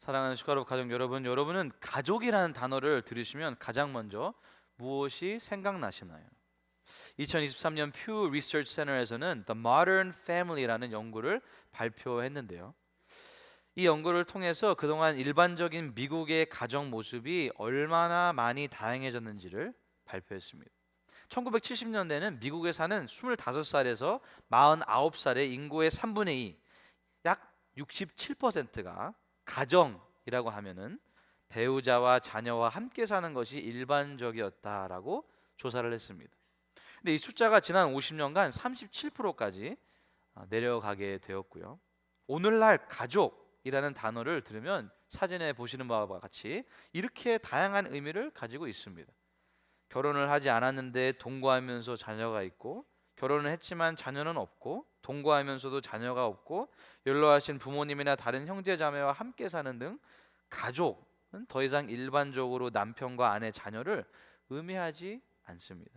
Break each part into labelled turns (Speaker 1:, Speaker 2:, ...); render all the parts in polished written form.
Speaker 1: 사랑하는 슈가로 가족 여러분, 여러분은 가족이라는 단어를 들으시면 가장 먼저 무엇이 생각나시나요? 2023년 퓨 리서치 센터에서는 The Modern Family라는 연구를 발표했는데요. 이 연구를 통해서 그동안 일반적인 미국의 가정 모습이 얼마나 많이 다양해졌는지를 발표했습니다. 1970년대는 미국에 사는 25살에서 49살의 인구의 3분의 2, 약 67%가 가정이라고 하면은 배우자와 자녀와 함께 사는 것이 일반적이었다라고 조사를 했습니다. 근데 이 숫자가 지난 50년간 37%까지 내려가게 되었고요. 오늘날 가족이라는 단어를 들으면 사진에 보시는 바와 같이 이렇게 다양한 의미를 가지고 있습니다. 결혼을 하지 않았는데 동거하면서 자녀가 있고, 결혼을 했지만 자녀는 없고, 동거하면서도 자녀가 없고, 연로하신 부모님이나 다른 형제 자매와 함께 사는 등 가족은 더 이상 일반적으로 남편과 아내, 자녀를 의미하지 않습니다.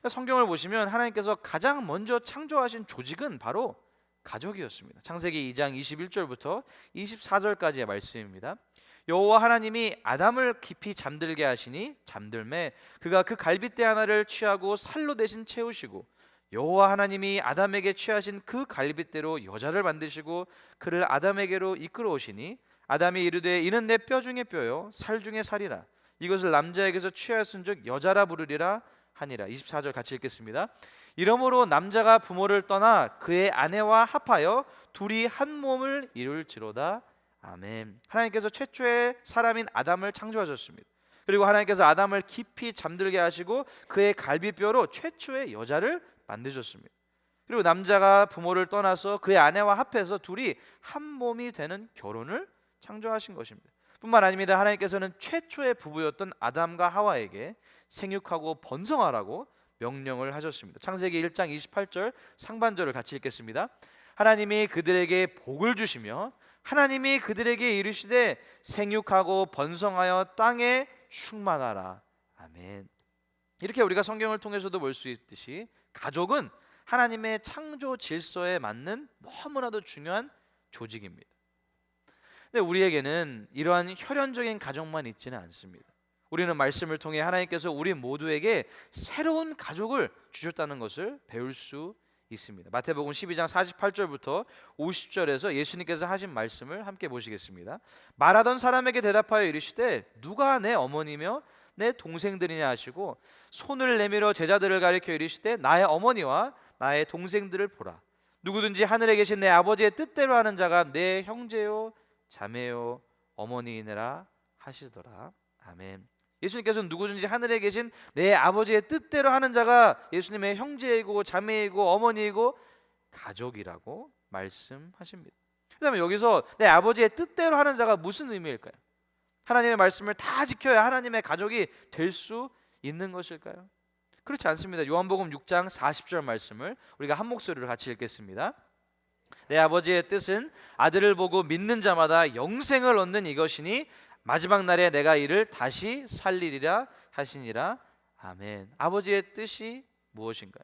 Speaker 1: 성경을 보시면 하나님께서 가장 먼저 창조하신 조직은 바로 가족이었습니다. 창세기 2장 21절부터 24절까지의 말씀입니다. 여호와 하나님이 아담을 깊이 잠들게 하시니 잠들매 그가 그 갈빗대 하나를 취하고 살로 대신 채우시고, 여호와 하나님이 아담에게 취하신 그 갈빗대로 여자를 만드시고 그를 아담에게로 이끌어 오시니, 아담이 이르되 이는 내 뼈 중에 뼈요 살 중에 살이라, 이것을 남자에게서 취하였은즉 여자라 부르리라 하니라. 24절 같이 읽겠습니다. 이러므로 남자가 부모를 떠나 그의 아내와 합하여 둘이 한 몸을 이룰지로다. 아멘. 하나님께서 최초의 사람인 아담을 창조하셨습니다. 그리고 하나님께서 아담을 깊이 잠들게 하시고 그의 갈비뼈로 최초의 여자를 만드셨습니다. 그리고 남자가 부모를 떠나서 그의 아내와 합해서 둘이 한 몸이 되는 결혼을 창조하신 것입니다. 뿐만 아닙니다. 하나님께서는 최초의 부부였던 아담과 하와에게 생육하고 번성하라고 명령을 하셨습니다. 창세기 1장 28절 상반절을 같이 읽겠습니다. 하나님이 그들에게 복을 주시며 하나님이 그들에게 이르시되 생육하고 번성하여 땅에 충만하라. 아멘. 이렇게 우리가 성경을 통해서도 볼 수 있듯이 가족은 하나님의 창조 질서에 맞는 너무나도 중요한 조직입니다. 근데 우리에게는 이러한 혈연적인 가족만 있지는 않습니다. 우리는 말씀을 통해 하나님께서 우리 모두에게 새로운 가족을 주셨다는 것을 배울 수 있습니다. 마태복음 12장 48절부터 50절에서 예수님께서 하신 말씀을 함께 보시겠습니다. 말하던 사람에게 대답하여 이르시되 누가 내 어머니며 내 동생들이냐 하시고, 손을 내밀어 제자들을 가리켜 이르시되 나의 어머니와 나의 동생들을 보라. 누구든지 하늘에 계신 내 아버지의 뜻대로 하는 자가 내 형제요 자매요 어머니이니라 하시더라. 아멘. 예수님께서는 누구든지 하늘에 계신 내 아버지의 뜻대로 하는 자가 예수님의 형제이고 자매이고 어머니이고 가족이라고 말씀하십니다. 그다음에 여기서 내 아버지의 뜻대로 하는 자가 무슨 의미일까요? 하나님의 말씀을 다 지켜야 하나님의 가족이 될 수 있는 것일까요? 그렇지 않습니다. 요한복음 6장 40절 말씀을 우리가 한 목소리로 같이 읽겠습니다. 내 아버지의 뜻은 아들을 보고 믿는 자마다 영생을 얻는 이것이니 마지막 날에 내가 이를 다시 살리리라 하시니라. 아멘. 아버지의 뜻이 무엇인가요?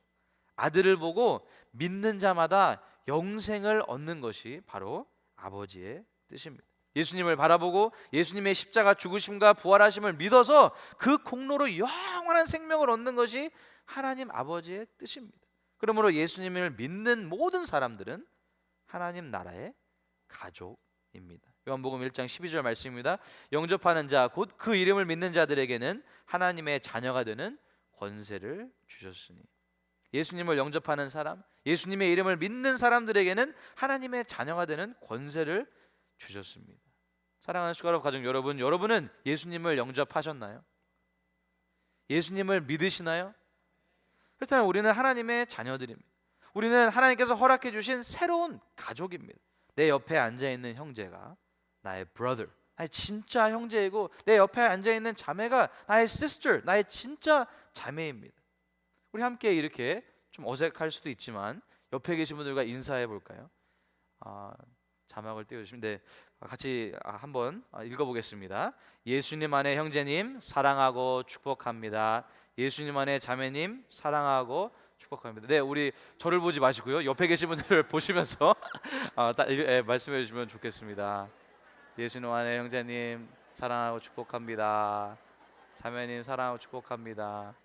Speaker 1: 아들을 보고 믿는 자마다 영생을 얻는 것이 바로 아버지의 뜻입니다. 예수님을 바라보고 예수님의 십자가 죽으심과 부활하심을 믿어서 그 공로로 영원한 생명을 얻는 것이 하나님 아버지의 뜻입니다. 그러므로 예수님을 믿는 모든 사람들은 하나님 나라의 가족입니다. 요한복음 1장 12절 말씀입니다. 영접하는 자 곧 그 이름을 믿는 자들에게는 하나님의 자녀가 되는 권세를 주셨으니, 예수님을 영접하는 사람, 예수님의 이름을 믿는 사람들에게는 하나님의 자녀가 되는 권세를 주셨습니다. 사랑하는 슈가로 가족 여러분, 여러분은 예수님을 영접하셨나요? 예수님을 믿으시나요? 그렇다면 우리는 하나님의 자녀들입니다. 우리는 하나님께서 허락해 주신 새로운 가족입니다. 내 옆에 앉아있는 형제가 나의 brother, 나의 진짜 형제이고, 내 옆에 앉아있는 자매가 나의 sister, 나의 진짜 자매입니다. 우리 함께 이렇게 좀 어색할 수도 있지만 옆에 계신 분들과 인사해 볼까요? 자막을 띄워주시면 같이 한번 읽어보겠습니다. 예수님 안에 형제님 사랑하고 축복합니다. 예수님 안에 자매님 사랑하고 축복합니다. 네, 우리 저를 보지 마시고요, 옆에 계신 분들을 보시면서 말씀해 주시면 좋겠습니다. 예수님 안에 형제님 사랑하고 축복합니다. 자매님 사랑하고 축복합니다.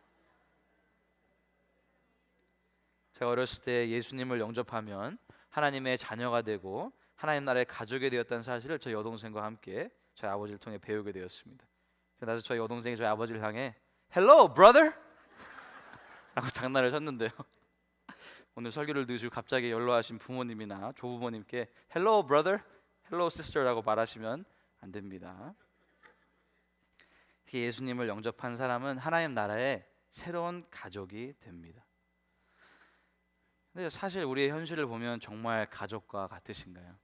Speaker 1: 제가 어렸을 때 예수님을 영접하면 하나님의 자녀가 되고 하나님 나라의 가족이 되었다는 사실을 저희 여동생과 함께 저희 아버지를 통해 배우게 되었습니다. 그래서 저희 여동생이 저희 아버지를 향해 Hello, brother! 라고 장난을 쳤는데요. 오늘 설교를 들으시고 갑자기 연로하신 부모님이나 조부모님께 Hello, brother! Hello, sister! 라고 말하시면 안 됩니다. 예수님을 영접한 사람은 하나님 나라의 새로운 가족이 됩니다. 근데 사실 우리의 현실을 보면 정말 가족과 같으신가요?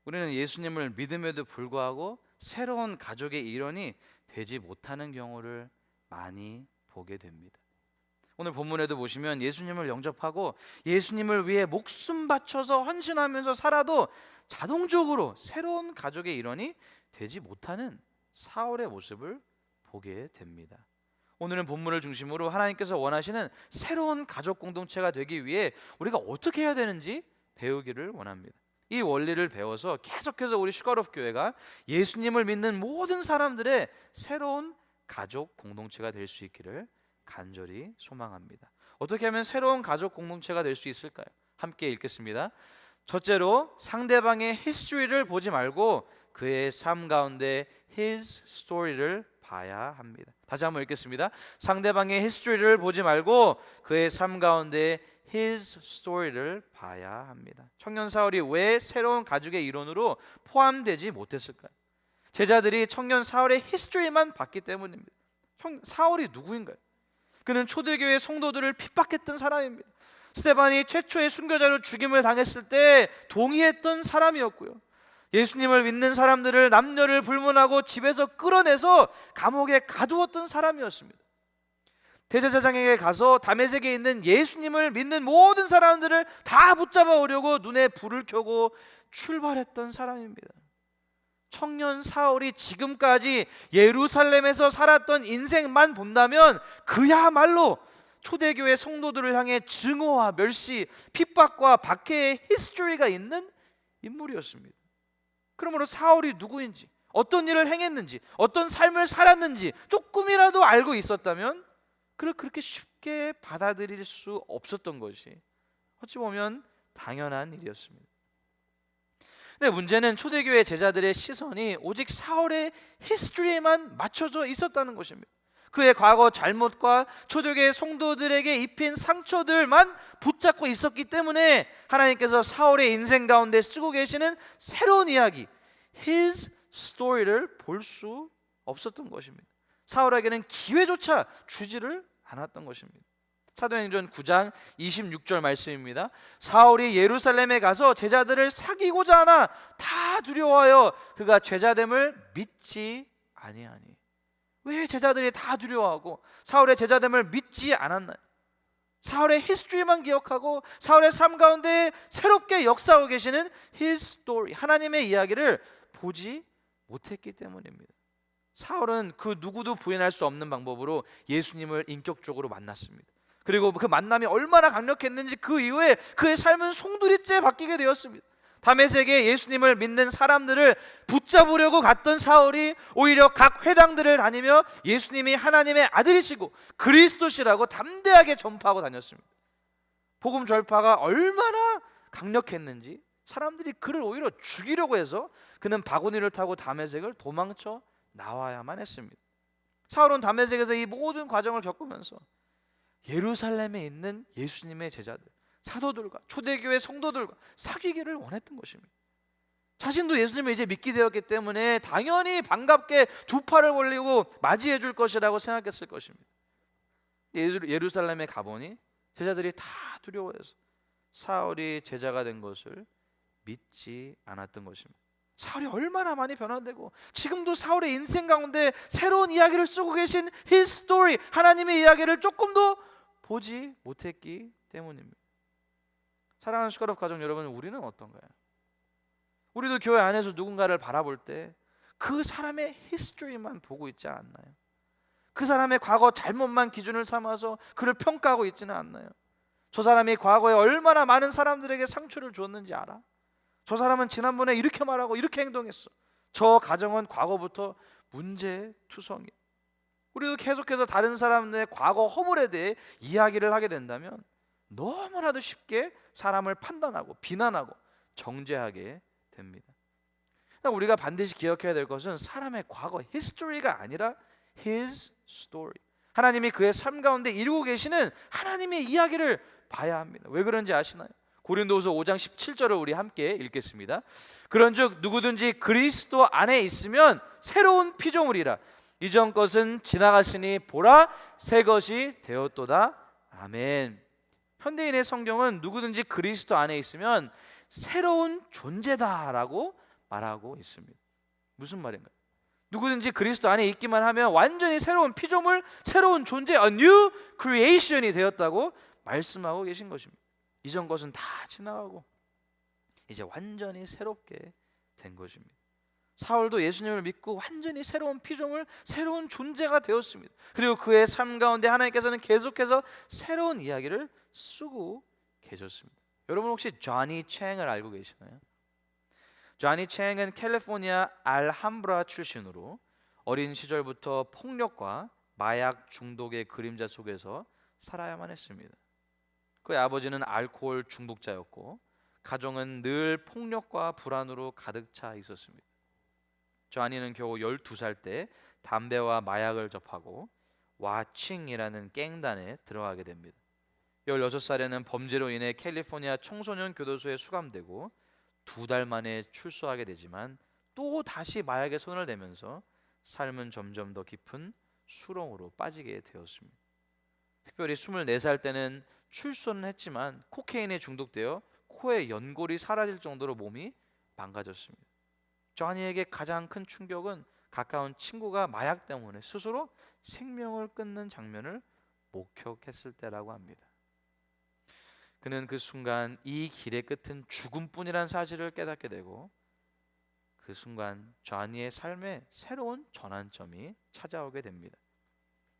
Speaker 1: 우리는 예수님을 믿음에도 불구하고 새로운 가족의 일원이 되지 못하는 경우를 많이 보게 됩니다. 오늘 본문에도 보시면 예수님을 영접하고 예수님을 위해 목숨 바쳐서 헌신하면서 살아도 자동적으로 새로운 가족의 일원이 되지 못하는 사울의 모습을 보게 됩니다. 오늘은 본문을 중심으로 하나님께서 원하시는 새로운 가족 공동체가 되기 위해 우리가 어떻게 해야 되는지 배우기를 원합니다. 이 원리를 배워서 계속해서 우리 슈가로프 교회가 예수님을 믿는 모든 사람들의 새로운 가족 공동체가 될 수 있기를 간절히 소망합니다. 어떻게 하면 새로운 가족 공동체가 될 수 있을까요? 함께 읽겠습니다. 첫째로 상대방의 history를 보지 말고 그의 삶 가운데 his story를 봐야 합니다. 다시 한번 읽겠습니다. 상대방의 history를 보지 말고 그의 삶 가운데 his story를 봐야 합니다. 청년 사울이 왜 새로운 가족의 일원으로 포함되지 못했을까요? 제자들이 청년 사울의 history만 봤기 때문입니다. 사울이 누구인가요? 그는 초대교회 성도들을 핍박했던 사람입니다. 스데반이 최초의 순교자로 죽임을 당했을 때 동의했던 사람이었고요. 예수님을 믿는 사람들을 남녀를 불문하고 집에서 끌어내서 감옥에 가두었던 사람이었습니다. 대제사장에게 가서 다메섹에 있는 예수님을 믿는 모든 사람들을 다 붙잡아 오려고 눈에 불을 켜고 출발했던 사람입니다. 청년 사울이 지금까지 예루살렘에서 살았던 인생만 본다면 그야말로 초대교회 성도들을 향해 증오와 멸시, 핍박과 박해의 히스토리가 있는 인물이었습니다. 그러므로 사울이 누구인지, 어떤 일을 행했는지, 어떤 삶을 살았는지 조금이라도 알고 있었다면 그를 그렇게 쉽게 받아들일 수 없었던 것이 어찌 보면 당연한 일이었습니다. 근데 문제는 초대교회 제자들의 시선이 오직 사울의 히스토리에만 맞춰져 있었다는 것입니다. 그의 과거 잘못과 초대교회 성도들에게 입힌 상처들만 붙잡고 있었기 때문에 하나님께서 사울의 인생 가운데 쓰고 계시는 새로운 이야기, his story를 볼 수 없었던 것입니다. 사울에게는 기회조차 주지를 않았던 것입니다. 사도행전 9장 26절 말씀입니다. 사울이 예루살렘에 가서 제자들을 사귀고자 하나 다 두려워하여 그가 제자됨을 믿지 아니하니. 왜 제자들이 다 두려워하고 사울의 제자됨을 믿지 않았나요? 사울의 히스토리만 기억하고 사울의 삶 가운데 새롭게 역사하고 계시는 his story, 하나님의 이야기를 보지 못했기 때문입니다. 사울은 그 누구도 부인할 수 없는 방법으로 예수님을 인격적으로 만났습니다. 그리고 그 만남이 얼마나 강력했는지 그 이후에 그의 삶은 송두리째 바뀌게 되었습니다. 다메섹에 예수님을 믿는 사람들을 붙잡으려고 갔던 사울이 오히려 각 회당들을 다니며 예수님이 하나님의 아들이시고 그리스도시라고 담대하게 전파하고 다녔습니다. 복음 전파가 얼마나 강력했는지 사람들이 그를 오히려 죽이려고 해서 그는 바구니를 타고 다메섹을 도망쳐 나와야만 했습니다. 사울은 다메섹에서 이 모든 과정을 겪으면서 예루살렘에 있는 예수님의 제자들, 사도들과 초대교회 성도들과 사귀기를 원했던 것입니다. 자신도 예수님을 이제 믿게 되었기 때문에 당연히 반갑게 두 팔을 벌리고 맞이해 줄 것이라고 생각했을 것입니다. 예루살렘에 가보니 제자들이 다 두려워해서 사울이 제자가 된 것을 믿지 않았던 것입니다. 사울이 얼마나 많이 변화되고 지금도 사울의 인생 가운데 새로운 이야기를 쓰고 계신 his story, 하나님의 이야기를 조금도 보지 못했기 때문입니다. 사랑하는 슈가로프 가족 여러분, 우리는 어떤가요? 우리도 교회 안에서 누군가를 바라볼 때 그 사람의 히스토리만 보고 있지 않나요? 그 사람의 과거 잘못만 기준을 삼아서 그를 평가하고 있지는 않나요? 저 사람이 과거에 얼마나 많은 사람들에게 상처를 줬는지 알아? 저 사람은 지난번에 이렇게 말하고 이렇게 행동했어. 저 가정은 과거부터 문제투성이. 우리도 계속해서 다른 사람들의 과거 허물에 대해 이야기를 하게 된다면 너무나도 쉽게 사람을 판단하고 비난하고 정죄하게 됩니다. 우리가 반드시 기억해야 될 것은 사람의 과거 history가 아니라 his story. 하나님이 그의 삶 가운데 이루고 계시는 하나님의 이야기를 봐야 합니다. 왜 그런지 아시나요? 고린도후서 5장 17절을 우리 함께 읽겠습니다. 그런즉 누구든지 그리스도 안에 있으면 새로운 피조물이라. 이전 것은 지나갔으니 보라 새 것이 되었도다. 아멘. 현대인의 성경은 누구든지 그리스도 안에 있으면 새로운 존재다라고 말하고 있습니다. 무슨 말인가요? 누구든지 그리스도 안에 있기만 하면 완전히 새로운 피조물, 새로운 존재, a new creation이 되었다고 말씀하고 계신 것입니다. 이전 것은 다 지나가고 이제 완전히 새롭게 된 것입니다. 사울도 예수님을 믿고 완전히 새로운 피조물, 새로운 존재가 되었습니다. 그리고 그의 삶 가운데 하나님께서는 계속해서 새로운 이야기를 쓰고 계셨습니다. 여러분 혹시 조니 챙을 알고 계시나요? 조니 챙은 캘리포니아 알함브라 출신으로 어린 시절부터 폭력과 마약 중독의 그림자 속에서 살아야만 했습니다. 그의 아버지는 알코올 중독자였고 가정은 늘 폭력과 불안으로 가득 차 있었습니다. 조니는 겨우 12살 때 담배와 마약을 접하고 와칭이라는 갱단에 들어가게 됩니다. 16살에는 범죄로 인해 캘리포니아 청소년 교도소에 수감되고 2달 만에 출소하게 되지만 또 다시 마약에 손을 대면서 삶은 점점 더 깊은 수렁으로 빠지게 되었습니다. 특별히 24살 때는 출소는 했지만 코케인에 중독되어 코에 연골이 사라질 정도로 몸이 망가졌습니다. 조니에게 가장 큰 충격은 가까운 친구가 마약 때문에 스스로 생명을 끊는 장면을 목격했을 때라고 합니다. 그는 그 순간 이 길의 끝은 죽음뿐이란 사실을 깨닫게 되고 그 순간 조니의 삶에 새로운 전환점이 찾아오게 됩니다.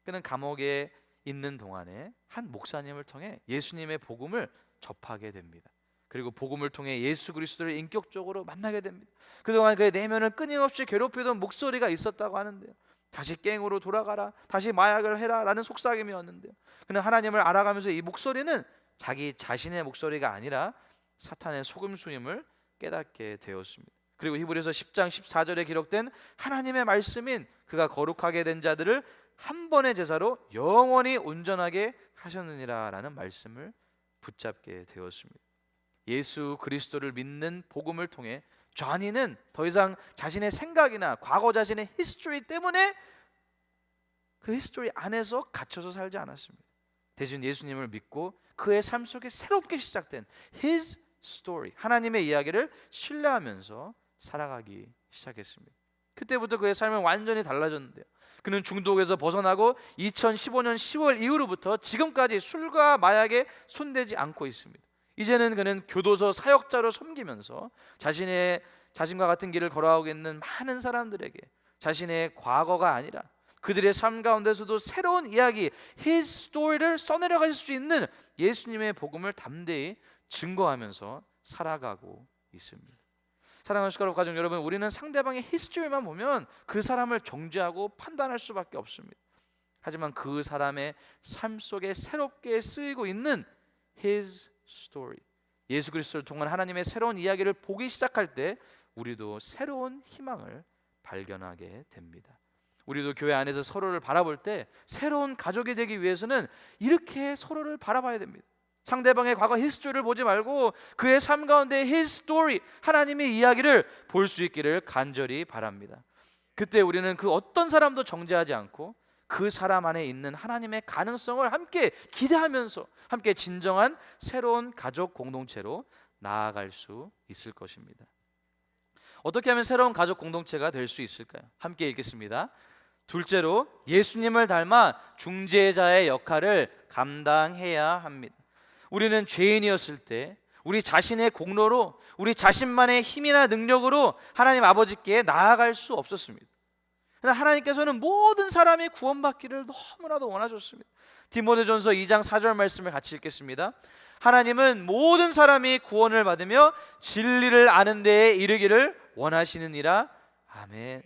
Speaker 1: 그는 감옥에 있는 동안에 한 목사님을 통해 예수님의 복음을 접하게 됩니다. 그리고 복음을 통해 예수 그리스도를 인격적으로 만나게 됩니다. 그동안 그의 내면을 끊임없이 괴롭히던 목소리가 있었다고 하는데요. 다시 갱으로 돌아가라, 다시 마약을 해라 라는 속삭임이었는데요. 그는 하나님을 알아가면서 이 목소리는 자기 자신의 목소리가 아니라 사탄의 속임수임을 깨닫게 되었습니다. 그리고 히브리서 10장 14절에 기록된 하나님의 말씀인 그가 거룩하게 된 자들을 한 번의 제사로 영원히 온전하게 하셨느니라 라는 말씀을 붙잡게 되었습니다. 예수 그리스도를 믿는 복음을 통해 조니는 더 이상 자신의 생각이나 과거 자신의 히스토리 때문에 그 히스토리 안에서 갇혀서 살지 않았습니다. 대신 예수님을 믿고 그의 삶 속에 새롭게 시작된 His story, 하나님의 이야기를 신뢰하면서 살아가기 시작했습니다. 그때부터 그의 삶은 완전히 달라졌는데요. 그는 중독에서 벗어나고 2015년 10월 이후로부터 지금까지 술과 마약에 손대지 않고 있습니다. 이제는 그는 교도소 사역자로 섬기면서 자신과 같은 길을 걸어가고 있는 많은 사람들에게 자신의 과거가 아니라 그들의 삶 가운데서도 새로운 이야기, His story를 써내려 가실 수 있는 예수님의 복음을 담대히 증거하면서 살아가고 있습니다. 사랑하는 숟가락 가족 여러분, 우리는 상대방의 히스토리만 보면 그 사람을 정죄하고 판단할 수밖에 없습니다. 하지만 그 사람의 삶 속에 새롭게 쓰이고 있는 His story, 예수 그리스도를 통한 하나님의 새로운 이야기를 보기 시작할 때 우리도 새로운 희망을 발견하게 됩니다. 우리도 교회 안에서 서로를 바라볼 때 새로운 가족이 되기 위해서는 이렇게 서로를 바라봐야 됩니다. 상대방의 과거 히스토리를 보지 말고 그의 삶 가운데 His story, 하나님의 이야기를 볼 수 있기를 간절히 바랍니다. 그때 우리는 그 어떤 사람도 정죄하지 않고 그 사람 안에 있는 하나님의 가능성을 함께 기대하면서 함께 진정한 새로운 가족 공동체로 나아갈 수 있을 것입니다. 어떻게 하면 새로운 가족 공동체가 될 수 있을까요? 함께 읽겠습니다. 둘째로, 예수님을 닮아 중재자의 역할을 감당해야 합니다. 우리는 죄인이었을 때 우리 자신의 공로로, 우리 자신만의 힘이나 능력으로 하나님 아버지께 나아갈 수 없었습니다. 그러나 하나님께서는 모든 사람이 구원받기를 너무나도 원하셨습니다. 디모데전서 2장 4절 말씀을 같이 읽겠습니다. 하나님은 모든 사람이 구원을 받으며 진리를 아는 데에 이르기를 원하시느니라. 아멘.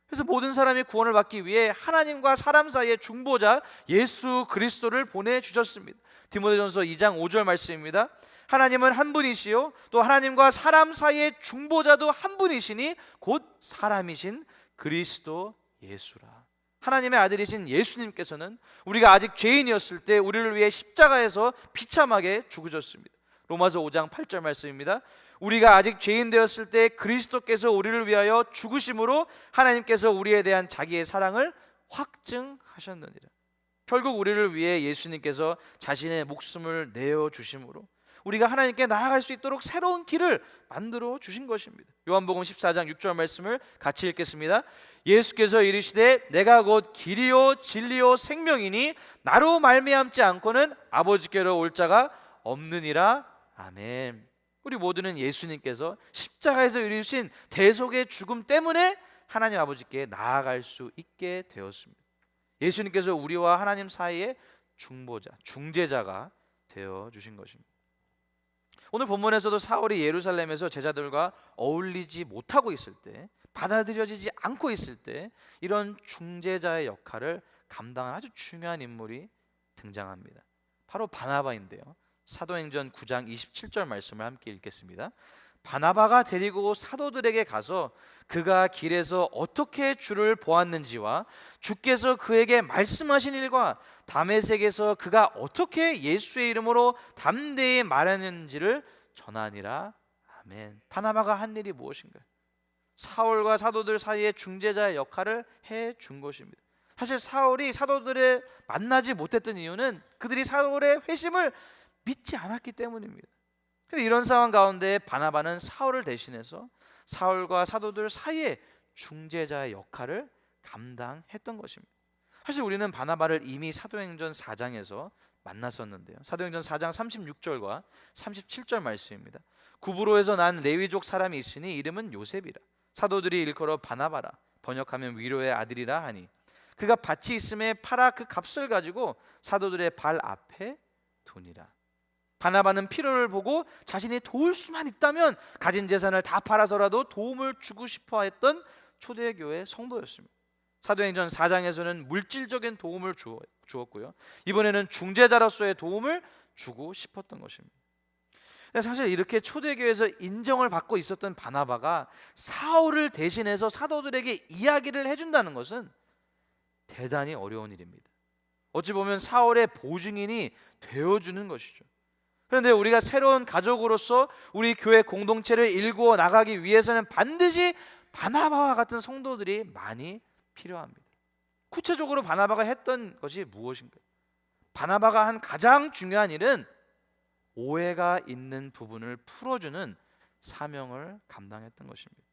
Speaker 1: 그래서 모든 사람이 구원을 받기 위해 하나님과 사람 사이의 중보자 예수 그리스도를 보내주셨습니다. 디모데전서 2장 5절 말씀입니다. 하나님은 한 분이시요 또 하나님과 사람 사이의 중보자도 한 분이시니 곧 사람이신 그리스도 예수라. 하나님의 아들이신 예수님께서는 우리가 아직 죄인이었을 때 우리를 위해 십자가에서 비참하게 죽으셨습니다. 로마서 5장 8절 말씀입니다. 우리가 아직 죄인 되었을 때 그리스도께서 우리를 위하여 죽으심으로 하나님께서 우리에 대한 자기의 사랑을 확증하셨느니라. 결국 우리를 위해 예수님께서 자신의 목숨을 내어 주심으로 우리가 하나님께 나아갈 수 있도록 새로운 길을 만들어 주신 것입니다. 요한복음 14장 6절 말씀을 같이 읽겠습니다. 예수께서 이르시되 내가 곧 길이요 진리요 생명이니 나로 말미암지 않고는 아버지께로 올 자가 없느니라. 아멘. 우리 모두는 예수님께서 십자가에서 이루신 대속의 죽음 때문에 하나님 아버지께 나아갈 수 있게 되었습니다. 예수님께서 우리와 하나님 사이의 중보자, 중재자가 되어 주신 것입니다. 오늘 본문에서도 사울이 예루살렘에서 제자들과 어울리지 못하고 있을 때, 받아들여지지 않고 있을 때 이런 중재자의 역할을 감당한 아주 중요한 인물이 등장합니다. 바로 바나바인데요. 사도행전 9장 27절 말씀을 함께 읽겠습니다. 바나바가 데리고 사도들에게 가서 그가 길에서 어떻게 주를 보았는지와 주께서 그에게 말씀하신 일과 다메섹에서 그가 어떻게 예수의 이름으로 담대히 말하는지를 전하니라. 아멘. 바나바가 한 일이 무엇인가요? 사울과 사도들 사이의 중재자의 역할을 해준 것입니다. 사실 사울이 사도들을 만나지 못했던 이유는 그들이 사울의 회심을 믿지 않았기 때문입니다. 그런데 이런 상황 가운데 바나바는 사울을 대신해서 사울과 사도들 사이의 중재자의 역할을 감당했던 것입니다. 사실 우리는 바나바를 이미 사도행전 4장에서 만났었는데요. 사도행전 4장 36절과 37절 말씀입니다. 구브로에서 난 레위족 사람이 있으니 이름은 요셉이라. 사도들이 일컬어 바나바라. 번역하면 위로의 아들이라 하니 그가 밭이 있음에 팔아 그 값을 가지고 사도들의 발 앞에 두니라. 바나바는 필요를 보고 자신이 도울 수만 있다면 가진 재산을 다 팔아서라도 도움을 주고 싶어 했던 초대교회 성도였습니다. 사도행전 4장에서는 물질적인 도움을 주었고요. 이번에는 중재자로서의 도움을 주고 싶었던 것입니다. 사실 이렇게 초대교회에서 인정을 받고 있었던 바나바가 사울을 대신해서 사도들에게 이야기를 해준다는 것은 대단히 어려운 일입니다. 어찌 보면 사울의 보증인이 되어주는 것이죠. 그런데 우리가 새로운 가족으로서 우리 교회 공동체를 일구어 나가기 위해서는 반드시 바나바와 같은 성도들이 많이 필요합니다. 구체적으로 바나바가 했던 것이 무엇인가요? 바나바가 한 가장 중요한 일은 오해가 있는 부분을 풀어주는 사명을 감당했던 것입니다.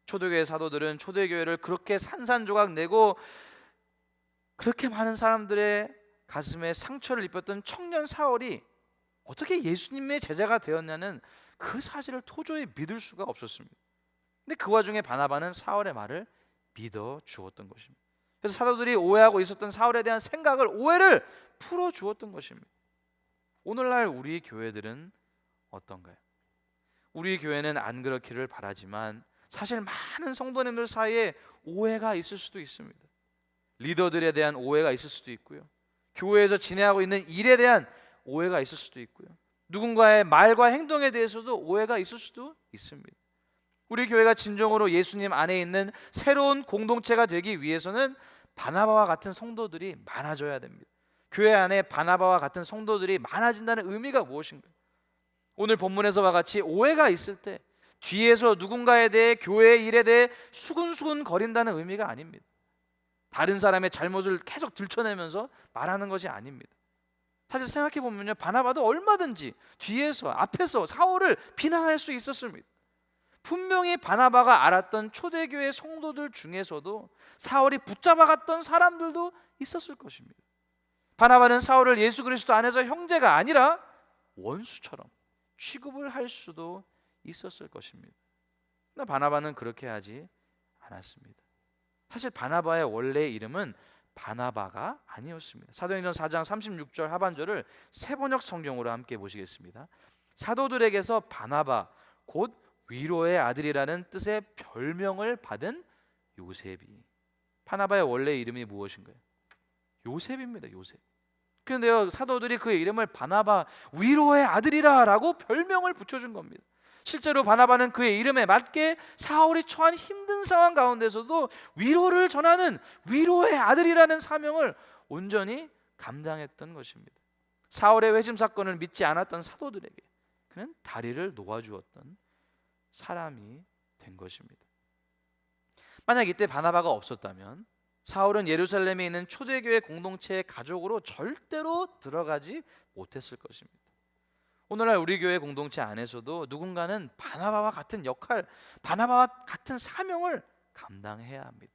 Speaker 1: 초대교회 사도들은 초대교회를 그렇게 산산조각 내고 그렇게 많은 사람들의 가슴에 상처를 입혔던 청년 사울이 어떻게 예수님의 제자가 되었냐는 그 사실을 도저히 믿을 수가 없었습니다. 근데 그 와중에 바나바는 사울의 말을 믿어 주었던 것입니다. 그래서 사도들이 오해하고 있었던 사울에 대한 생각을, 오해를 풀어 주었던 것입니다. 오늘날 우리 교회들은 어떤가요? 우리 교회는 안 그렇기를 바라지만 사실 많은 성도님들 사이에 오해가 있을 수도 있습니다. 리더들에 대한 오해가 있을 수도 있고요. 교회에서 진행하고 있는 일에 대한 오해가 있을 수도 있고요. 누군가의 말과 행동에 대해서도 오해가 있을 수도 있습니다. 우리 교회가 진정으로 예수님 안에 있는 새로운 공동체가 되기 위해서는 바나바와 같은 성도들이 많아져야 됩니다. 교회 안에 바나바와 같은 성도들이 많아진다는 의미가 무엇인가요? 오늘 본문에서와 같이 오해가 있을 때 뒤에서 누군가에 대해, 교회의 일에 대해 수근수근 거린다는 의미가 아닙니다. 다른 사람의 잘못을 계속 들춰내면서 말하는 것이 아닙니다. 사실 생각해 보면요, 바나바도 얼마든지 뒤에서, 앞에서 사울을 비난할 수 있었습니다. 분명히 바나바가 알았던 초대교회 성도들 중에서도 사울이 붙잡아갔던 사람들도 있었을 것입니다. 바나바는 사울을 예수 그리스도 안에서 형제가 아니라 원수처럼 취급을 할 수도 있었을 것입니다. 그러나 바나바는 그렇게 하지 않았습니다. 사실 바나바의 원래 이름은 바나바가 아니었습니다. 사도행전 4장 36절 하반절을 세번역 성경으로 함께 보시겠습니다. 사도들에게서 바나바 곧 위로의 아들이라는 뜻의 별명을 받은 요셉이. 바나바의 원래 이름이 무엇인가요? 요셉입니다. 요셉. 그런데요, 사도들이 그의 이름을 바나바, 위로의 아들이라라고 별명을 붙여준 겁니다. 실제로 바나바는 그의 이름에 맞게 사울이 처한 힘든 상황 가운데서도 위로를 전하는 위로의 아들이라는 사명을 온전히 감당했던 것입니다. 사울의 회심 사건을 믿지 않았던 사도들에게 그는 다리를 놓아주었던 사람이 된 것입니다. 만약 이때 바나바가 없었다면 사울은 예루살렘에 있는 초대교회 공동체의 가족으로 절대로 들어가지 못했을 것입니다. 오늘날 우리 교회 공동체 안에서도 누군가는 바나바와 같은 역할, 바나바와 같은 사명을 감당해야 합니다.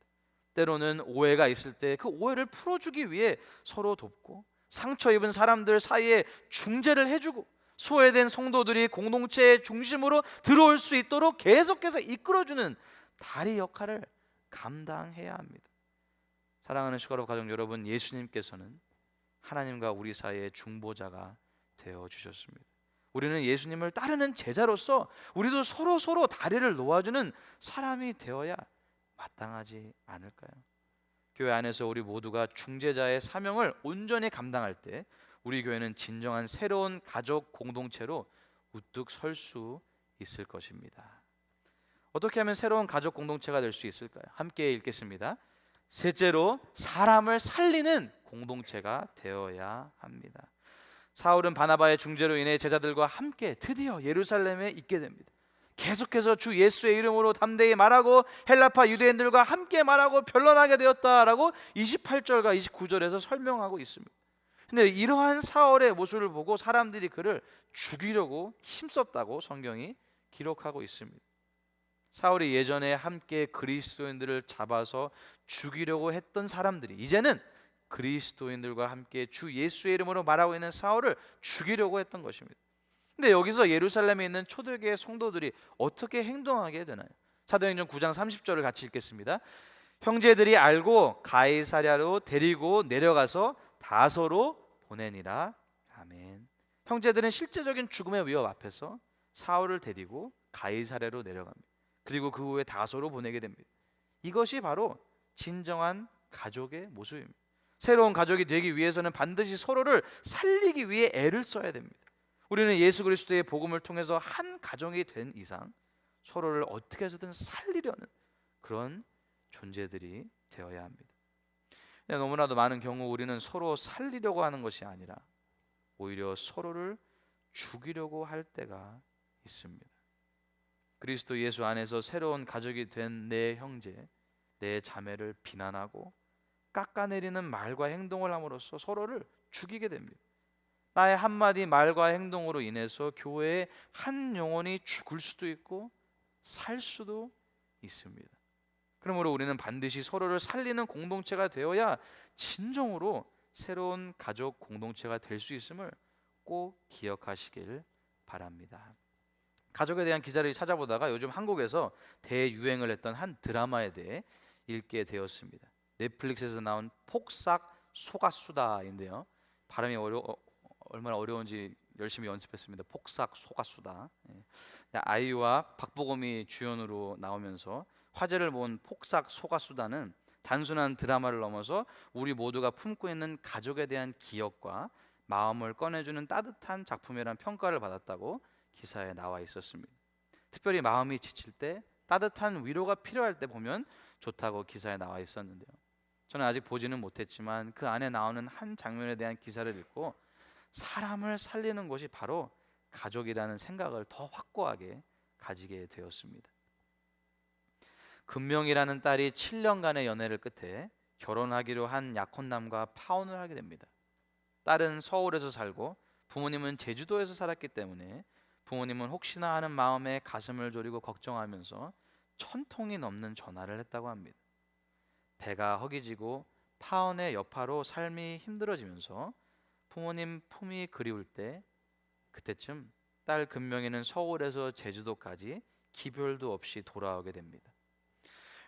Speaker 1: 때로는 오해가 있을 때 그 오해를 풀어주기 위해 서로 돕고, 상처 입은 사람들 사이에 중재를 해주고, 소외된 성도들이 공동체의 중심으로 들어올 수 있도록 계속해서 이끌어주는 다리 역할을 감당해야 합니다. 사랑하는 슈가로 가족 여러분, 예수님께서는 하나님과 우리 사이의 중보자가 되어 주셨습니다. 우리는 예수님을 따르는 제자로서 우리도 서로 다리를 놓아주는 사람이 되어야 마땅하지 않을까요? 교회 안에서 우리 모두가 중재자의 사명을 온전히 감당할 때 우리 교회는 진정한 새로운 가족 공동체로 우뚝 설 수 있을 것입니다. 어떻게 하면 새로운 가족 공동체가 될 수 있을까요? 함께 읽겠습니다. 셋째로, 사람을 살리는 공동체가 되어야 합니다. 사울은 바나바의 중재로 인해 제자들과 함께 드디어 예루살렘에 있게 됩니다. 계속해서 주 예수의 이름으로 담대히 말하고 헬라파 유대인들과 함께 말하고 변론하게 되었다라고 28절과 29절에서 설명하고 있습니다. 근데 이러한 사울의 모습을 보고 사람들이 그를 죽이려고 힘썼다고 성경이 기록하고 있습니다. 사울이 예전에 함께 그리스도인들을 잡아서 죽이려고 했던 사람들이 이제는 그리스도인들과 함께 주 예수의 이름으로 말하고 있는 사울을 죽이려고 했던 것입니다. 근데 여기서 예루살렘에 있는 초대교회 성도들이 어떻게 행동하게 되나요? 사도행전 9장 30절을 같이 읽겠습니다. 형제들이 알고 가이사랴로 데리고 내려가서 다소로 보내니라. 아멘. 형제들은 실제적인 죽음의 위협 앞에서 사울을 데리고 가이사랴로 내려갑니다. 그리고 그 후에 다소로 보내게 됩니다. 이것이 바로 진정한 가족의 모습입니다. 새로운 가족이 되기 위해서는 반드시 서로를 살리기 위해 애를 써야 됩니다. 우리는 예수 그리스도의 복음을 통해서 한 가정이 된 이상 서로를 어떻게 해서든 살리려는 그런 존재들이 되어야 합니다. 너무나도 많은 경우 우리는 서로 살리려고 하는 것이 아니라 오히려 서로를 죽이려고 할 때가 있습니다. 그리스도 예수 안에서 새로운 가족이 된 내 형제, 내 자매를 비난하고 깎아내리는 말과 행동을 함으로써 서로를 죽이게 됩니다. 나의 한마디 말과 행동으로 인해서 교회의 한 영혼이 죽을 수도 있고 살 수도 있습니다. 그러므로 우리는 반드시 서로를 살리는 공동체가 되어야 진정으로 새로운 가족 공동체가 될 수 있음을 꼭 기억하시길 바랍니다. 가족에 대한 기사를 찾아보다가 요즘 한국에서 대유행을 했던 한 드라마에 대해 읽게 되었습니다. 넷플릭스에서 나온 폭삭 속았수다인데요. 발음이 얼마나 어려운지 열심히 연습했습니다. 폭삭 속았수다. 아이유와 박보검이 주연으로 나오면서 화제를 모은 폭삭 속았수다는 단순한 드라마를 넘어서 우리 모두가 품고 있는 가족에 대한 기억과 마음을 꺼내주는 따뜻한 작품이라는 평가를 받았다고 기사에 나와 있었습니다. 특별히 마음이 지칠 때 따뜻한 위로가 필요할 때 보면 좋다고 기사에 나와 있었는데요. 저는 아직 보지는 못했지만 그 안에 나오는 한 장면에 대한 기사를 읽고 사람을 살리는 것이 바로 가족이라는 생각을 더 확고하게 가지게 되었습니다. 금명이라는 딸이 7년간의 연애를 끝에 결혼하기로 한 약혼남과 파혼을 하게 됩니다. 딸은 서울에서 살고 부모님은 제주도에서 살았기 때문에 부모님은 혹시나 하는 마음에 가슴을 졸이고 걱정하면서 1000통이 넘는 전화를 했다고 합니다. 배가 허기지고 파혼의 여파로 삶이 힘들어지면서 부모님 품이 그리울 때 그때쯤 딸 금명이는 서울에서 제주도까지 기별도 없이 돌아오게 됩니다.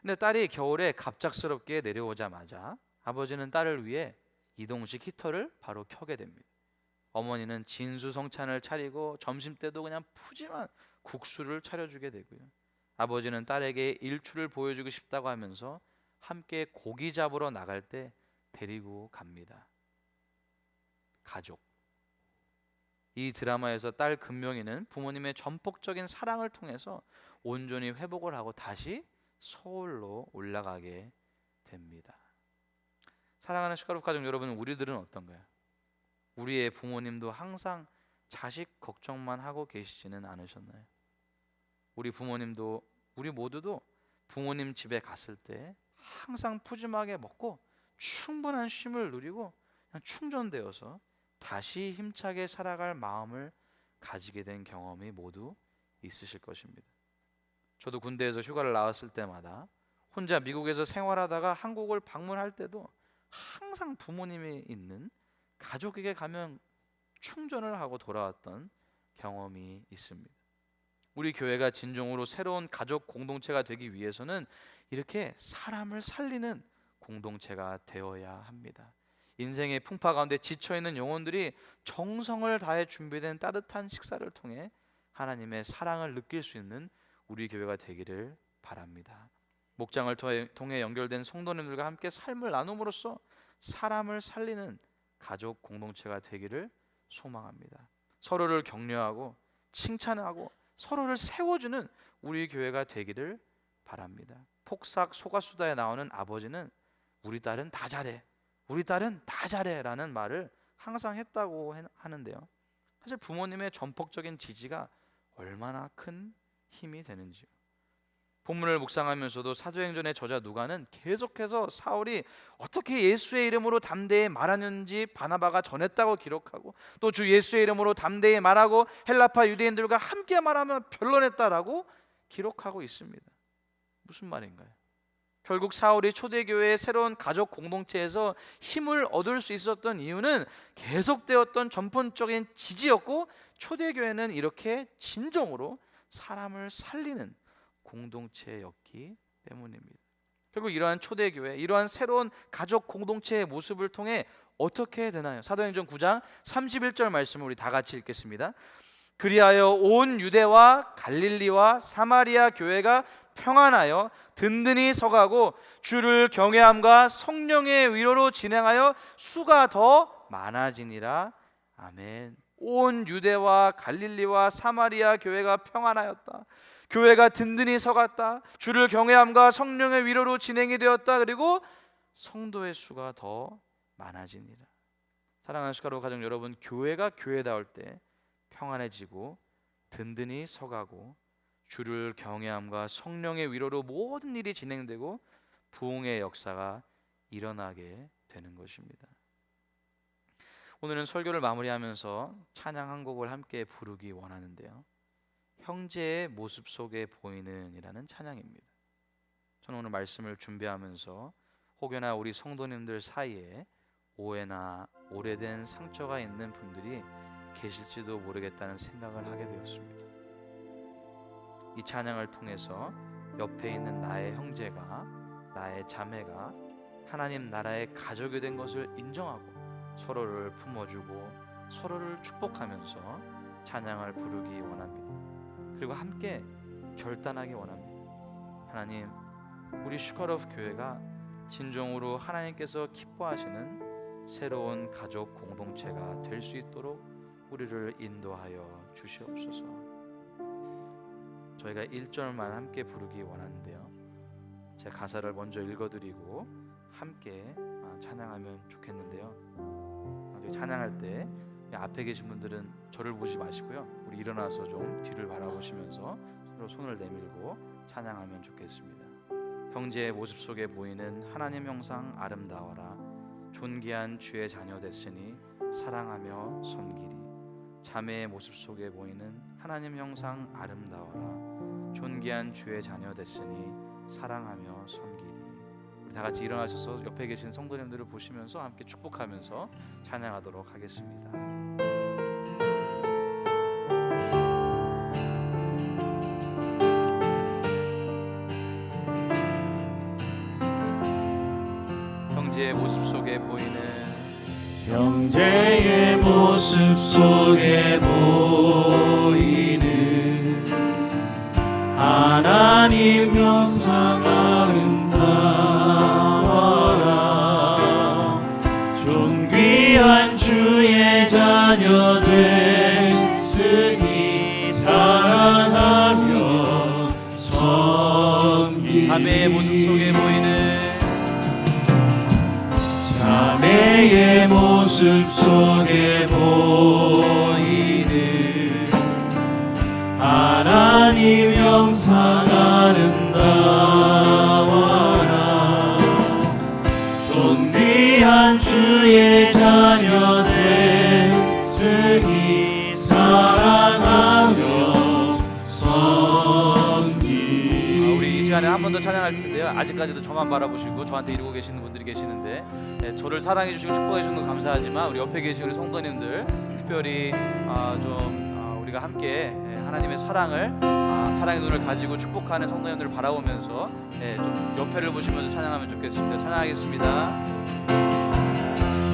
Speaker 1: 근데 딸이 겨울에 갑작스럽게 내려오자마자 아버지는 딸을 위해 이동식 히터를 바로 켜게 됩니다. 어머니는 진수성찬을 차리고 점심때도 그냥 푸짐한 국수를 차려주게 되고요. 아버지는 딸에게 일출을 보여주고 싶다고 하면서 함께 고기 잡으러 나갈 때 데리고 갑니다. 가족. 이 드라마에서 딸 금명이는 부모님의 전폭적인 사랑을 통해서 온전히 회복을 하고 다시 서울로 올라가게 됩니다. 사랑하는 슈가룹 가족 여러분, 우리들은 어떤가요? 우리의 부모님도 항상 자식 걱정만 하고 계시지는 않으셨나요? 우리 부모님도, 우리 모두도 부모님 집에 갔을 때 항상 푸짐하게 먹고 충분한 쉼을 누리고 그냥 충전되어서 다시 힘차게 살아갈 마음을 가지게 된 경험이 모두 있으실 것입니다. 저도 군대에서 휴가를 나왔을 때마다 혼자 미국에서 생활하다가 한국을 방문할 때도 항상 부모님이 있는 가족에게 가면 충전을 하고 돌아왔던 경험이 있습니다. 우리 교회가 진정으로 새로운 가족 공동체가 되기 위해서는 이렇게 사람을 살리는 공동체가 되어야 합니다. 인생의 풍파 가운데 지쳐있는 영혼들이 정성을 다해 준비된 따뜻한 식사를 통해 하나님의 사랑을 느낄 수 있는 우리 교회가 되기를 바랍니다. 목장을 통해 연결된 성도님들과 함께 삶을 나눔으로써 사람을 살리는 가족 공동체가 되기를 소망합니다. 서로를 격려하고 칭찬하고 서로를 세워주는 우리 교회가 되기를 바랍니다. 폭삭 소가수다에 나오는 아버지는 우리 딸은 다 잘해, 우리 딸은 다 잘해 라는 말을 항상 했다고 하는데요, 사실 부모님의 전폭적인 지지가 얼마나 큰 힘이 되는지요. 본문을 묵상하면서도 사도행전의 저자 누가는 계속해서 사울이 어떻게 예수의 이름으로 담대히 말하는지 바나바가 전했다고 기록하고, 또 주 예수의 이름으로 담대히 말하고 헬라파 유대인들과 함께 말하며 변론했다라고 기록하고 있습니다. 무슨 말인가요? 결국 사울이 초대교회의 새로운 가족 공동체에서 힘을 얻을 수 있었던 이유는 계속되었던 전pon적인 지지였고, 초대교회는 이렇게 진정으로 사람을 살리는 공동체였기 때문입니다. 결국 이러한 초대교회, 이러한 새로운 가족 공동체의 모습을 통해 어떻게 되나요? 사도행전 9장 31절 말씀을 우리 다 같이 읽겠습니다. 그리하여 온 유대와 갈릴리와 사마리아 교회가 평안하여 든든히 서가고 주를 경외함과 성령의 위로로 진행하여 수가 더 많아지니라. 아멘. 온 유대와 갈릴리와 사마리아 교회가 평안하였다. 교회가 든든히 서갔다. 주를 경외함과 성령의 위로로 진행이 되었다. 그리고 성도의 수가 더 많아지니라. 사랑하는 슈가로 가족 여러분, 교회가 교회다울 때 평안해지고 든든히 서가고 주를 경외함과 성령의 위로로 모든 일이 진행되고 부흥의 역사가 일어나게 되는 것입니다. 오늘은 설교를 마무리하면서 찬양 한 곡을 함께 부르기 원하는데요, 형제의 모습 속에 보이는 이라는 찬양입니다. 저는 오늘 말씀을 준비하면서 혹여나 우리 성도님들 사이에 오해나 오래된 상처가 있는 분들이 계실지도 모르겠다는 생각을 하게 되었습니다. 이 찬양을 통해서 옆에 있는 나의 형제가, 나의 자매가 하나님 나라의 가족이 된 것을 인정하고 서로를 품어주고 서로를 축복하면서 찬양을 부르기 원합니다. 그리고 함께 결단하기 원합니다. 하나님, 우리 슈가로프 교회가 진정으로 하나님께서 기뻐하시는 새로운 가족 공동체가 될 수 있도록 우리를 인도하여 주시옵소서. 저희가 1절만 함께 부르기 원하는데요, 제 가사를 먼저 읽어드리고 함께 찬양하면 좋겠는데요, 찬양할 때 앞에 계신 분들은 저를 보지 마시고요, 우리 일어나서 좀 뒤를 바라보시면서 서로 손을 내밀고 찬양하면 좋겠습니다. 형제의 모습 속에 보이는 하나님 형상 아름다워라. 존귀한 주의 자녀 됐으니 사랑하며 섬기리. 자매의 모습 속에 보이는 하나님 형상 아름다워라. 존귀한 주의 자녀 됐으니 사랑하며 섬기리. 우리 다 같이 일어나셔서 옆에 계신 성도님들을 보시면서 함께 축복하면서 찬양하도록 하겠습니다. 형제의 모습 속에 보이는
Speaker 2: 형제의 모습 속에 보이는 하나님 형상 아름다워라. 존귀한 주의 자녀 됐으니 사랑하며 섬기리.
Speaker 1: 자매의 모습 속에 보이는
Speaker 2: 자매의 모습 속에 보이는 하나님 형상 아름다워라. 존귀한 주의 자녀 됐으니 사랑하며 섬기리.
Speaker 1: 우리 이 시간에 한 번 더 찬양할 텐데요. 아직까지도 저만 바라보시고 저한테 이러고 계시는 분들이 계시는데 저를 사랑해 주시고 축복해 주시는 건 감사하지만 우리 옆에 계신 우리 성도님들 특별히 우리가 함께 하나님의 사랑의 눈을 가지고 축복하는 성도님들을 바라보면서 좀 옆에를 보시면서 찬양하면 좋겠습니다. 찬양하겠습니다.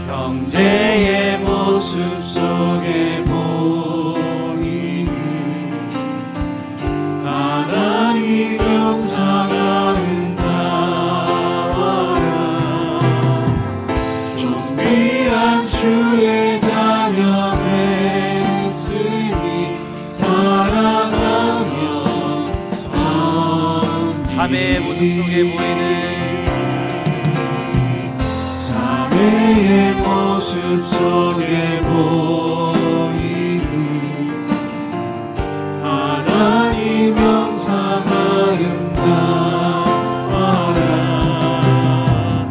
Speaker 2: 형제의 모습 속에 보이는 하나님 형상 아름다워라. 존귀한 주의 자녀 됐으니 사랑하며 섬기리.
Speaker 1: 자매의 모습 속에 보이는
Speaker 2: 자매의 모습 속에 보이는 하나님 형상 아름다워라.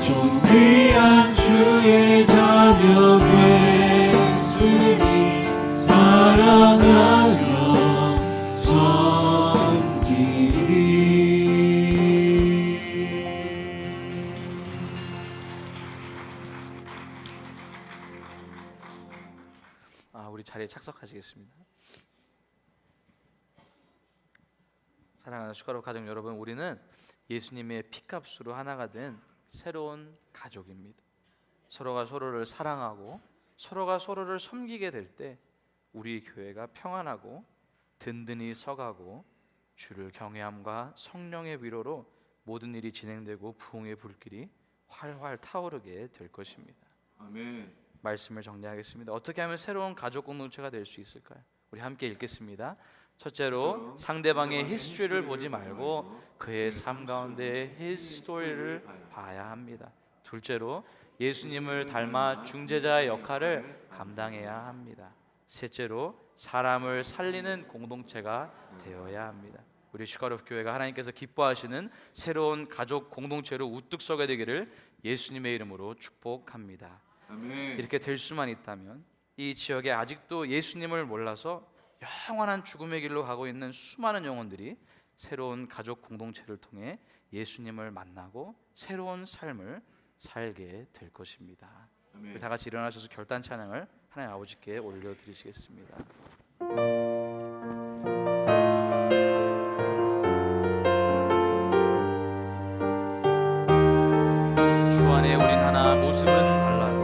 Speaker 2: 존귀한 주의 자녀 됐으니 사랑하며 섬기리.
Speaker 1: 우리 자리에 착석하시겠습니다. 사랑하는 슈가로 가족 여러분, 우리는 예수님의 피값으로 하나가 된 새로운 가족입니다. 서로가 서로를 사랑하고 서로가 서로를 섬기게 될 때 우리 교회가 평안하고 든든히 서가고 주를 경외함과 성령의 위로로 모든 일이 진행되고 부흥의 불길이 활활 타오르게 될 것입니다.
Speaker 2: 아멘.
Speaker 1: 말씀을 정리하겠습니다. 어떻게 하면 새로운 가족 공동체가 될 수 있을까요? 우리 함께 읽겠습니다. 첫째로 상대방의 히스토리를 보지 말고 그의 삶 가운데 히스토리를 봐야 합니다. 둘째로 예수님을 닮아 중재자의 역할을 감당해야 합니다. 셋째로 사람을 살리는 공동체가 되어야 합니다. 우리 슈가로프 교회가 하나님께서 기뻐하시는 새로운 가족 공동체로 우뚝 서게 되기를 예수님의 이름으로 축복합니다.
Speaker 2: 아멘.
Speaker 1: 이렇게 될 수만 있다면 이 지역에 아직도 예수님을 몰라서 영원한 죽음의 길로 가고 있는 수많은 영혼들이 새로운 가족 공동체를 통해 예수님을 만나고 새로운 삶을 살게 될 것입니다.
Speaker 2: 아멘.
Speaker 1: 다 같이 일어나셔서 결단 찬양을 하나님 아버지께 올려드리시겠습니다. 주 안에 우린 하나, 모습은 달라도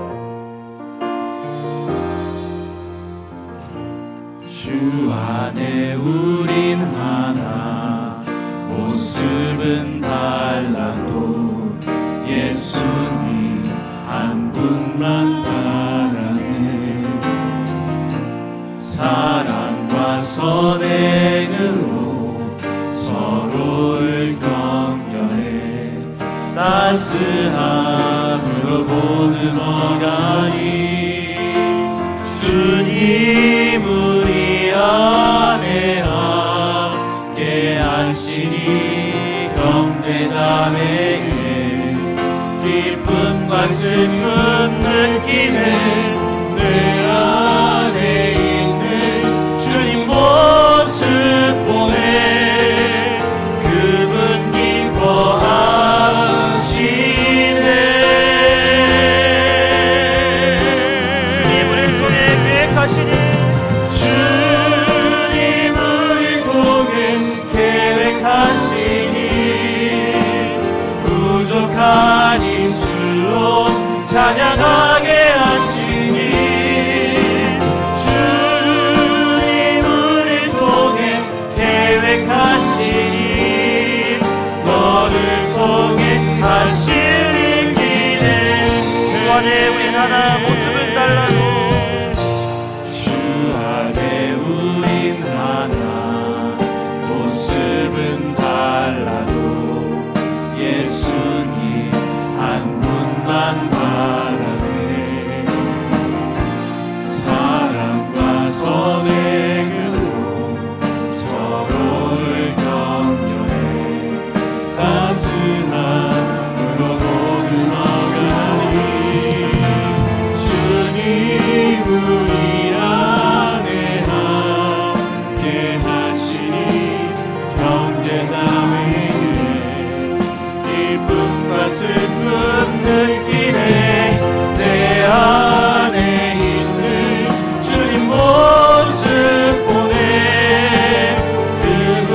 Speaker 2: 주 안에 우린 하나, 모습은 달라도 예수님 한 분만 따라네. 사랑과 선행으로 서로를 격려해 따스함으로 보는 어가니 주님 우리 안에 함께 하시니 형제자매에게 기쁨과 슬픔 느끼네. 내 안에 있는 주님 모습 보네. 그분 기뻐하시네. 주님 우리를 통해 계획하시니 주님 우리를 통해 계획하시니 부족한 입술로 찬양하게 하시니 주님 우리를 통해 계획하시니 너를 통해 하시는 길에 주 안에 우린 하나 모습은 달라도 주 안에 우린 하나 모습은 달라도 예수님 한 분만 바라네 사랑과 선행으로 서로를 격려해 따스함으로 모두 나가니 주님 우리 안에 함께 하시니 형제자매의 기쁨과 슬픔 느끼네 내 안에 있는 주님 모습 보내 그분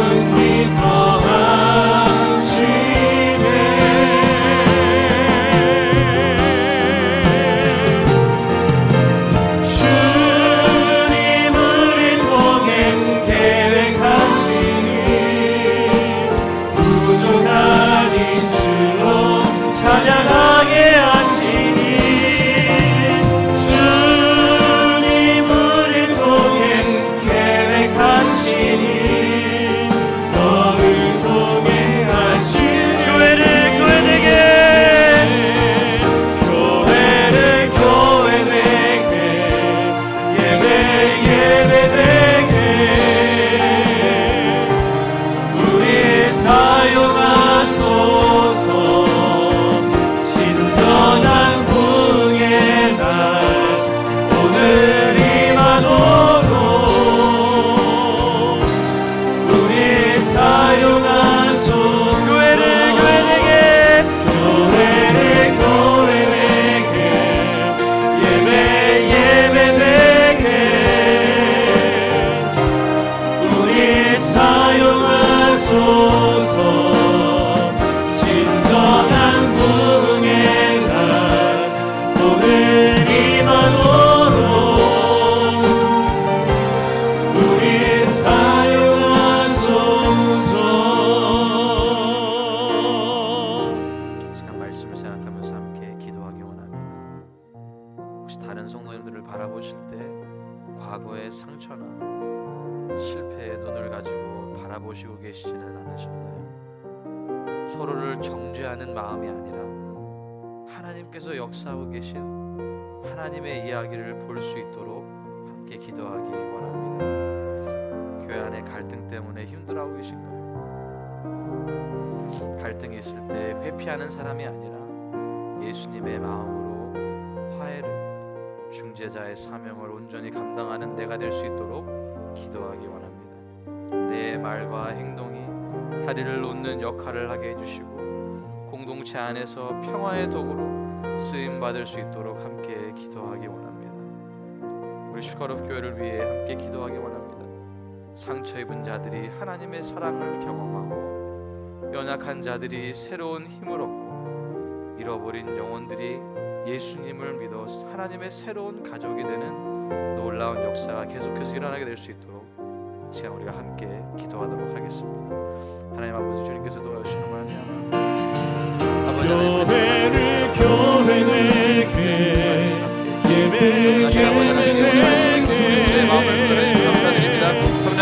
Speaker 2: 기뻐하시네 주님 우리 통해 계획하시니 부족한 입술로 찬양하게 하시니 주님 우리 통해 계획하시니 너를 통해 하시니 교회를 교회 되게 예배 되게 우리 사용하소서 진정한 부흥의 날 오늘 임하도록 우리 사용하소서 교회를 교회 되게 예배 되게 우리 사용하소서 진정한 부흥의 날 오늘 임하도록 우리 사용하소서
Speaker 1: 시간 말씀을 생각하면서 함께 기도하기 원합니다. 혹시 다른 성도님들을 바라보실 때 과거의 상처나 실패의 눈을 가지고 바라보시고 계시지는 않으셨나요? 서로를 정죄하는 마음이 아니라 하나님께서 역사하고 계신 하나님의 이야기를 볼 수 있도록 함께 기도하기 원합니다. 교회 안에 갈등 때문에 힘들어하고 계신가요? 갈등이 있을 때 회피하는 사람이 아니라 예수님의 마음으로 화해를 중재자의 사명을 온전히 감당하는 내가 될 수 있도록 기도하기 원합니다. 내 말과 행동이 다리를 놓는 역할을 하게 해주시고 공동체 안에서 평화의 도구로 쓰임 받을 수 있도록 함께 기도하기 원합니다. 우리 슈가로프 교회를 위해 함께 기도하기 원합니다. 상처 입은 자들이 하나님의 사랑을 경험하고 연약한 자들이 새로운 힘을 얻고 잃어버린 영혼들이 예수님을 믿어 하나님의 새로운 가족이 되는 놀라운 역사가 계속해서 일어나게 될 수 있도록 시간 우리가 함께 기도하도록 하겠습니다. 하나님 아버지 주님께서 도와주시는 말미암아 아버지 하나님
Speaker 2: 교회 되게 예배 되게
Speaker 1: 감사드립니다.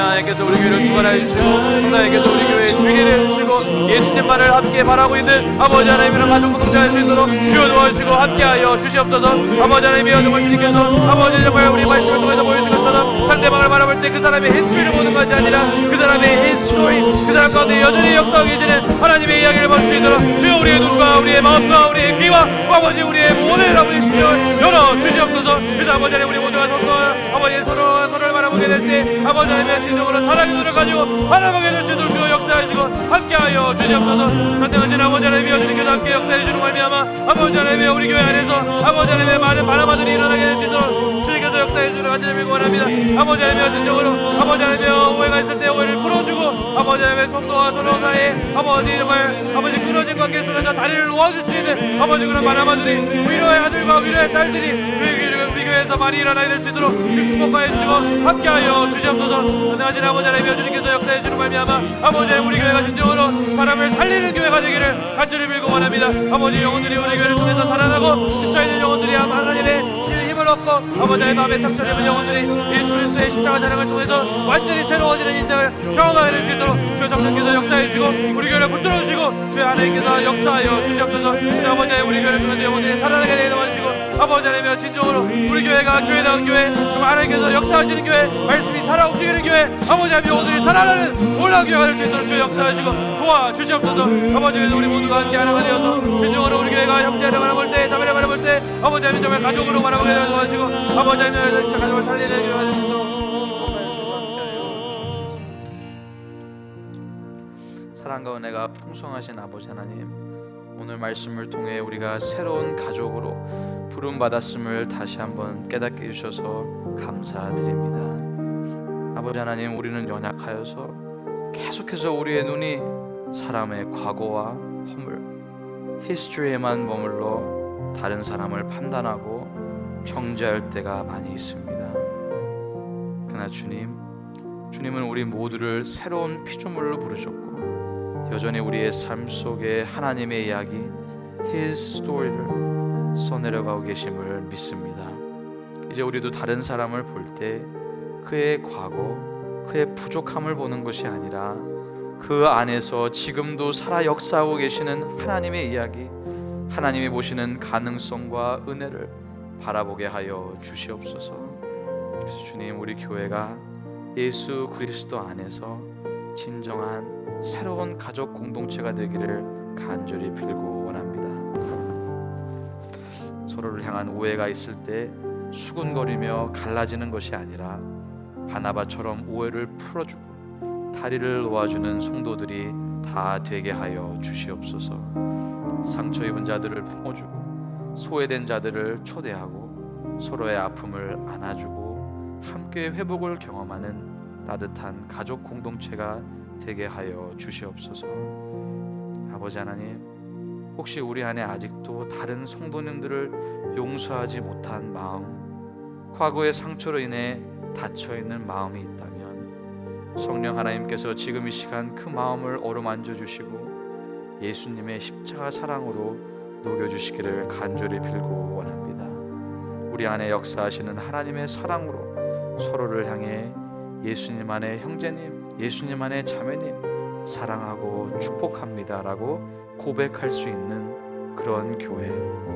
Speaker 1: 하나님께서 우리 교회를 주관하여 주시고 하나님께서 우리 교회에 주기를 해주시고 예수님만을 함께 바라고 있는 아버지 하나님이랑 가족 공동체할 수 있도록 주여 도와주시고 함께하여 주시옵소서. 아버지 하나님이여 정말 주님께서 아버지 정말 우리 말씀을 통해서 보여주신 것처럼 상대방을 바라볼 때 그 사람의 히스토리를 보는 것이 아니라 그 사람의 히스토리 그 사람 가운데 여전히 역사하고 계시는 하나님의 이야기를 볼 수 있도록 주여 우리의 눈과 우리의 마음과 우리의 귀와 아버지 우리의 모든 아버지 심령을 열어 주시옵소서. 그래서 아버지 하나님 우리 모두가 서로 아버지 서로를 바라보는 바라보게 될 때 아버지 하나님의 진정으로 사랑의 눈을 가지고 바라보게 될 수 있도록 주여 역사하시고 함께하여 주시옵소서. 선택하신 아버지 하나님이여 주님께서 함께 역사해 주는 말미암아 아버지 하나님의 우리 교회 안에서 아버지 하나님의 많은 바라바들이 일어나게 될 수 있도록 주님께서 역사해 주시는 간절히 빌고 원합니다. 아버지 하나님이여 진정으로 아버지 하나님이여 오해가 있을 때 오해를 풀어주고 아버지 하나님의 성도와 서로 사이에 아버지 정말 아버지 끊어진 관계 속에서 다리를 놓아줄 수 있는 아버지 그런 바라바들이 위로의 아들과 위로의 딸들이 우리 교회에서 많이 일어나게 될 수 있도록 축복하여 주시고 함께하여 주시옵소서. 선생하신 아버지 하나님이여 주님께서 역사해 주는 말미암아 아버지 하나님 우리 교회가 진정으로 사람을 살리는 교회가 되기를 간절히 빌고 원합니다. 아버지 영혼들이 우리 교회를 통해서 살아나고 지쳐있는 영혼들이 하나님의 힘을 얻고 아버지 하나님 마음에 상처되는 영혼들이 예수 그리스도의 십자가 사랑을 통해서 완전히 새로워지는 인생을 경험하게 될 수 있도록 주여 성령께서 역사해 주시고 우리 교회를 붙들어 주시고 주여 하나님께서 역사하여 주시옵소서. 아버지 하나님 우리 교회를 통해서 영혼들이 살아나게 되게 도와주시고 아버지 하나님이여 진정으로 우리 교회가 교회다운 교회 하나님께서 역사하시는 교회 말씀이 살아 움직이는 교회 아버지 하나님 영혼들이 살아나는 놀라운 교회가 될 수 있도록 주여 역사하시고 도와주시옵소서. 아버지께서 우리 모두가 함께 하나가 되어서 진정으로 우리 교회가 형제를 바라볼 때 자매를 바라볼 때 아버지 하나님 정말 가족으로 바라보게 되어 도와주시고 아버지 하나님 저 가족을 살리는 교회가 될 수 있도록 사랑과 은혜가 풍성하신 아버지 하나님, 오늘 말씀을 통해 우리가 새로운 가족으로 부름받았음을 다시 한번 깨닫게 해주셔서 감사드립니다. 아버지 하나님, 우리는 연약하여서 계속해서 우리의 눈이 사람의 과거와 허물, 히스토리에만 머물러 다른 사람을 판단하고 정죄할 때가 많이 있습니다. 그러나 주님은 우리 모두를 새로운 피조물로 부르셨고 여전히 우리의 삶 속에 하나님의 이야기, His Story를 써내려가고 계심을 믿습니다. 이제 우리도 다른 사람을 볼 때 그의 과거, 그의 부족함을 보는 것이 아니라 그 안에서 지금도 살아 역사하고 계시는 하나님의 이야기, 하나님이 보시는 가능성과 은혜를 바라보게 하여 주시옵소서. 그래서 주님, 우리 교회가 예수 그리스도 안에서 진정한 새로운 가족 공동체가 되기를 간절히 빌고 원합니다. 서로를 향한 오해가 있을 때 수군거리며 갈라지는 것이 아니라 바나바처럼 오해를 풀어주고 다리를 놓아주는 성도들이 다 되게 하여 주시옵소서. 상처 입은 자들을 품어주고 소외된 자들을 초대하고 서로의 아픔을 안아주고 함께 회복을 경험하는 따뜻한 가족 공동체가 되게 하여 주시옵소서. 아버지 하나님, 혹시 우리 안에 아직도 다른 성도님들을 용서하지 못한 마음, 과거의 상처로 인해 닫혀있는 마음이 있다면 성령 하나님께서 지금 이 시간 그 마음을 어루만져 주시고 예수님의 십자가 사랑으로 녹여주시기를 간절히 빌고 원합니다. 우리 안에 역사하시는 하나님의 사랑으로 서로를 향해 예수님 안에 형제님, 예수님 안에 자매님 사랑하고 축복합니다라고 고백할 수 있는 그런 교회,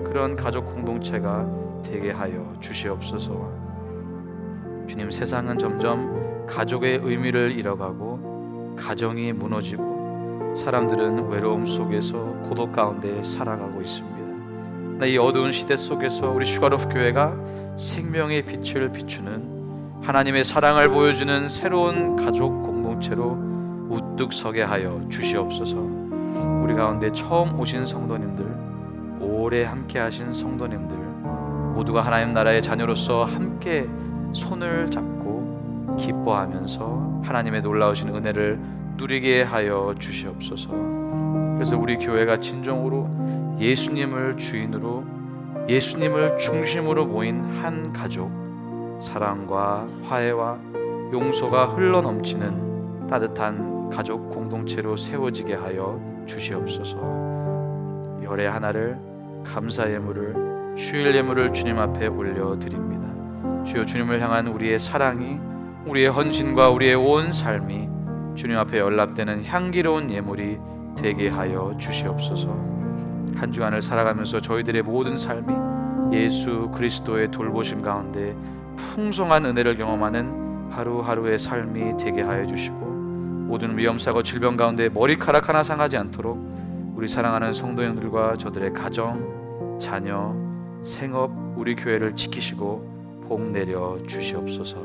Speaker 1: 그런 가족 공동체가 되게 하여 주시옵소서. 주님, 세상은 점점 가족의 의미를 잃어가고 가정이 무너지고 사람들은 외로움 속에서 고독 가운데 살아가고 있습니다. 이 어두운 시대 속에서 우리 슈가로프 교회가 생명의 빛을 비추는 하나님의 사랑을 보여주는 새로운 가족 공동체로 우뚝 서게 하여 주시옵소서. 우리 가운데 처음 오신 성도님들, 오래 함께 하신 성도님들 모두가 하나님 나라의 자녀로서 함께 손을 잡고 기뻐하면서 하나님의 놀라우신 은혜를 누리게 하여 주시옵소서. 그래서 우리 교회가 진정으로 예수님을 주인으로, 예수님을 중심으로 모인 한 가족, 사랑과 화해와 용서가 흘러넘치는 따뜻한 가족 공동체로 세워지게 하여 주시옵소서. 열의 하나를 감사 예물을, 주일 예물을 주님 앞에 올려드립니다. 주여, 주님을 향한 우리의 사랑이, 우리의 헌신과 우리의 온 삶이 주님 앞에 연락되는 향기로운 예물이 되게 하여 주시옵소서. 한 주간을 살아가면서 저희들의 모든 삶이 예수 그리스도의 돌보심 가운데 풍성한 은혜를 경험하는 하루하루의 삶이 되게 하여 주시고 모든 위험사고 질병 가운데 머리카락 하나 상하지 않도록 우리 사랑하는 성도님들과 저들의 가정, 자녀, 생업, 우리 교회를 지키시고 복 내려 주시옵소서.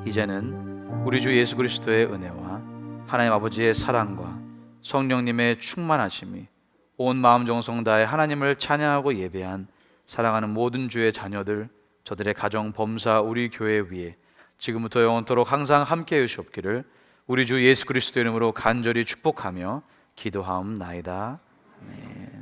Speaker 1: 이제는 우리 주 예수 그리스도의 은혜와 하나님 아버지의 사랑과 성령님의 충만하심이 온 마음 정성 다해 하나님을 찬양하고 예배한 사랑하는 모든 주의 자녀들, 저들의 가정, 범사, 우리 교회 위에 지금부터 영원토록 항상 함께 해주시옵기를 우리 주 예수 그리스도 이름으로 간절히 축복하며 기도하옵나이다. 아멘.